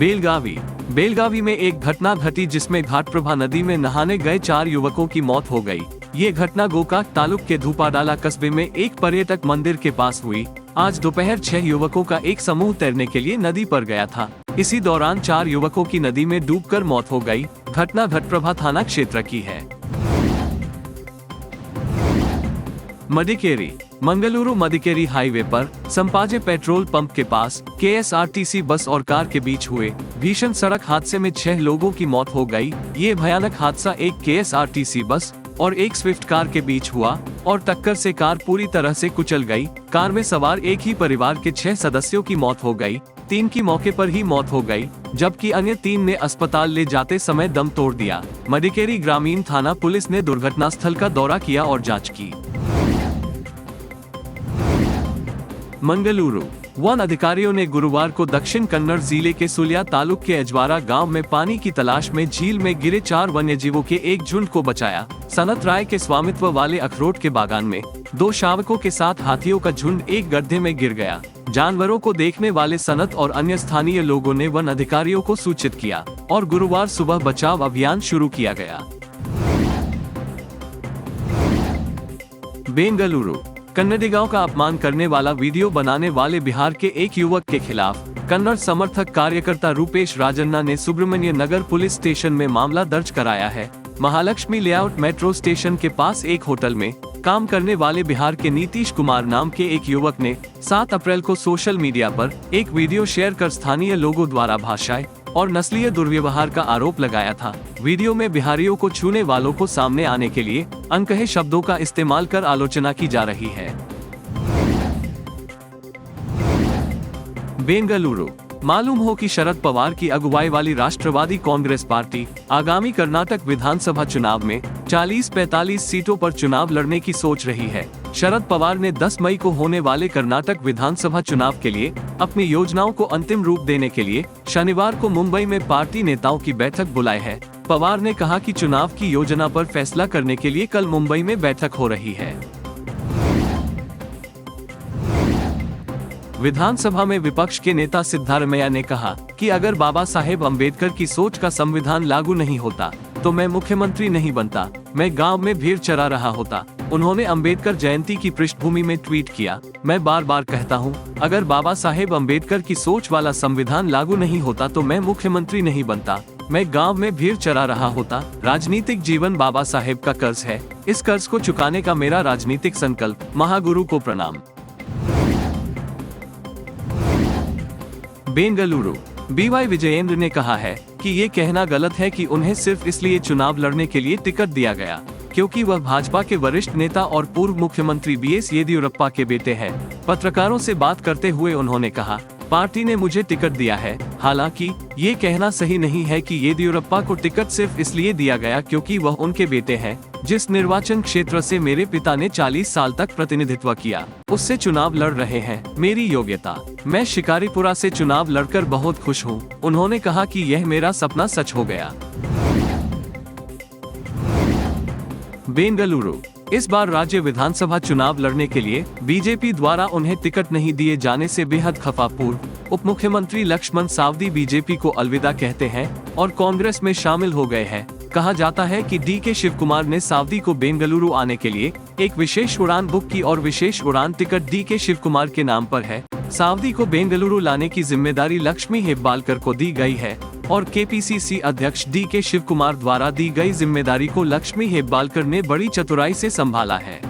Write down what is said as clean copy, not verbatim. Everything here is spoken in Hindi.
बेलगावी बेलगावी में एक घटना घटी जिसमें घाटप्रभा नदी में नहाने गए 4 युवकों की मौत हो गई। ये घटना गोकाक तालुक के धूपाडाला कस्बे में एक पर्यटक मंदिर के पास हुई। आज दोपहर 6 युवकों का एक समूह तैरने के लिए नदी पर गया था। इसी दौरान 4 युवकों की नदी में डूबकर मौत हो गई। घटना घटप्रभा थाना क्षेत्र की है। मडिकेरी मंगलुरु मडिकेरी हाईवे पर संपाजे पेट्रोल पंप के पास केएसआरटीसी बस और कार के बीच हुए भीषण सड़क हादसे में 6 लोगों की मौत हो गई। ये भयानक हादसा एक केएसआरटीसी बस और एक स्विफ्ट कार के बीच हुआ और टक्कर से कार पूरी तरह से कुचल गई। कार में सवार एक ही परिवार के 6 सदस्यों की मौत हो गई। 3 की मौके पर ही मौत हो गई, जबकि अन्य 3 ने अस्पताल ले जाते समय दम तोड़ दिया। मडिकेरी ग्रामीण थाना पुलिस ने दुर्घटना स्थल का दौरा किया और जाँच की। मंगलुरु वन अधिकारियों ने गुरुवार को दक्षिण कन्नड़ जिले के सुलिया तालुक के अजवारा गांव में पानी की तलाश में झील में गिरे 4 वन्यजीवों के एक झुंड को बचाया। सनत राय के स्वामित्व वाले अखरोट के बागान में 2 शावकों के साथ हाथियों का झुंड एक गड्ढे में गिर गया। जानवरों को देखने वाले सनत और अन्य स्थानीय लोगों ने वन अधिकारियों को सूचित किया और गुरुवार सुबह बचाव अभियान शुरू किया गया। बेंगलुरु कन्नडिगांव का अपमान करने वाला वीडियो बनाने वाले बिहार के एक युवक के खिलाफ कन्नड़ समर्थक कार्यकर्ता रूपेश राजन्ना ने सुब्रमण्य नगर पुलिस स्टेशन में मामला दर्ज कराया है। महालक्ष्मी लेआउट मेट्रो स्टेशन के पास एक होटल में काम करने वाले बिहार के नीतीश कुमार नाम के एक युवक ने 7 अप्रैल को सोशल मीडिया पर एक वीडियो शेयर कर स्थानीय लोगों द्वारा भाषाई और नस्लीय दुर्व्यवहार का आरोप लगाया था। वीडियो में बिहारियों को छूने वालों को सामने आने के लिए अनकहे शब्दों का इस्तेमाल कर आलोचना की जा रही है। बेंगलुरु मालूम हो कि शरद पवार की अगुवाई वाली राष्ट्रवादी कांग्रेस पार्टी आगामी कर्नाटक विधानसभा चुनाव में 40-45 सीटों पर चुनाव लड़ने की सोच रही है। शरद पवार ने 10 मई को होने वाले कर्नाटक विधानसभा चुनाव के लिए अपनी योजनाओं को अंतिम रूप देने के लिए शनिवार को मुंबई में पार्टी नेताओं की बैठक बुलाई है। पवार ने कहा कि चुनाव की योजना पर फैसला करने के लिए कल मुंबई में बैठक हो रही है। विधानसभा में विपक्ष के नेता सिद्धारमैया ने कहा कि अगर बाबा साहेब अम्बेडकर की सोच का संविधान लागू नहीं होता तो मैं मुख्यमंत्री नहीं बनता, मैं गांव में भेड़ चरा रहा होता। उन्होंने अम्बेडकर जयंती की पृष्ठभूमि में ट्वीट किया, मैं बार बार कहता हूं, अगर बाबा साहेब अम्बेडकर की सोच वाला संविधान लागू नहीं होता तो मैं मुख्यमंत्री नहीं बनता, मैं गांव में भेड़ चरा रहा होता। राजनीतिक जीवन बाबा साहेब का कर्ज है, इस कर्ज को चुकाने का मेरा राजनीतिक संकल्प। महागुरु को प्रणाम। बेंगलुरु बीवाई विजयेंद्र ने कहा है कि ये कहना गलत है कि उन्हें सिर्फ इसलिए चुनाव लड़ने के लिए टिकट दिया गया क्योंकि वह भाजपा के वरिष्ठ नेता और पूर्व मुख्यमंत्री बीएस येदियुरप्पा के बेटे हैं। पत्रकारों से बात करते हुए उन्होंने कहा, पार्टी ने मुझे टिकट दिया है। हालांकि ये कहना सही नहीं है कि येदियुरप्पा को टिकट सिर्फ इसलिए दिया गया क्योंकि वह उनके बेटे हैं। जिस निर्वाचन क्षेत्र से मेरे पिता ने 40 साल तक प्रतिनिधित्व किया, उससे चुनाव लड़ रहे हैं। मेरी योग्यता, मैं शिकारीपुरा से चुनाव लड़कर बहुत खुश हूँ। उन्होंने कहा कि यह मेरा सपना सच हो गया। बेंगलुरु इस बार राज्य विधानसभा चुनाव लड़ने के लिए बीजेपी द्वारा उन्हें टिकट नहीं दिए जाने से बेहद खफा पूर्व उप मुख्यमंत्री लक्ष्मण सावदी बीजेपी को अलविदा कहते हैं और कांग्रेस में शामिल हो गए हैं। कहा जाता है कि डीके शिवकुमार ने सावदी को बेंगलुरु आने के लिए एक विशेष उड़ान बुक की और विशेष उड़ान टिकट डीके शिवकुमार के नाम पर है। सावदी को बेंगलुरु लाने की जिम्मेदारी लक्ष्मी हेब्बालकर को दी गई है और केपीसीसी अध्यक्ष डीके शिवकुमार द्वारा दी गई जिम्मेदारी को लक्ष्मी हेब्बालकर ने बड़ी चतुराई से संभाला है।